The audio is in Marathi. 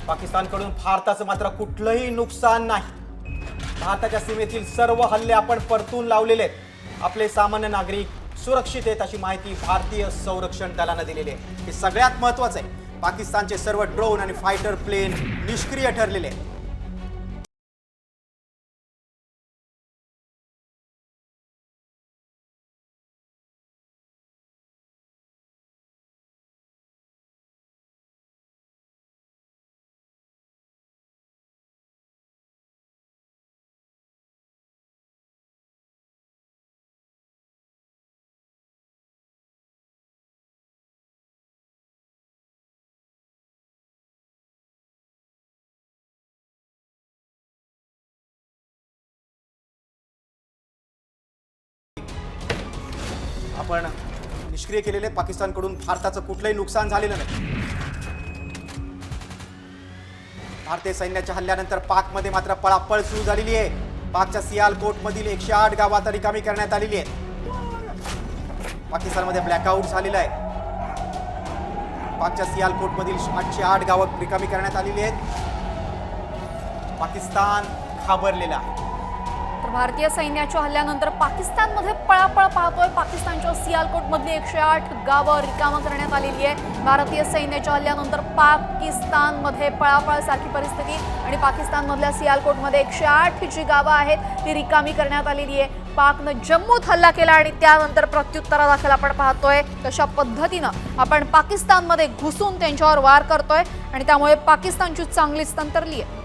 पाकिस्तानकडून भारताचं मात्र कुठलंही नुकसान नाही। भारताच्या सीमेतील सर्व हल्ले आपण परतून लावलेले आहेत। आपले सामान्य नागरिक सुरक्षित आहेत अशी माहिती भारतीय संरक्षण दलाने दिलेली आहे। हे सगळ्यात महत्त्वाचं आहे। पाकिस्तानचे सर्व ड्रोन आणि फायटर प्लेन निष्क्रिय ठरलेले आहेत। आपण निष्क्रिय केलेले पाकिस्तानकडून भारताचं कुठलंही नुकसान झालेलं नाही। भारतीय सैन्याच्या हल्ल्यानंतर पाकमध्ये मात्र पळापळ सुरू झालेली आहे। पाकच्या सियालकोट मधील 108 गावं आता रिकामी करण्यात आलेली आहेत। पाकिस्तानमध्ये ब्लॅकआउट झालेला आहे। पाकच्या सियालकोट मधील 808 गावं रिकामी करण्यात आलेली आहेत। पाकिस्तान घाबरलेला आहे। तर भारतीय सैन्याच्या हल्ल्यानंतर पाकिस्तानमध्ये पळापळ पाहतोय। पाकिस्तानच्या सियालकोटमधली 108 गावं रिकामा करण्यात आलेली आहे। भारतीय सैन्याच्या हल्ल्यानंतर पाकिस्तानमध्ये पळापळसारखी परिस्थिती आणि पाकिस्तानमधल्या सियालकोटमध्ये 108 जी गावं आहेत ती रिकामी करण्यात आलेली आहे। पाकनं जम्मूत हल्ला केला आणि त्यानंतर प्रत्युत्तरादाखल आपण पाहतोय कशा पद्धतीनं आपण पाकिस्तानमध्ये घुसून त्यांच्यावर वार करतोय आणि त्यामुळे पाकिस्तानची चांगलीच तंत्रली आहे।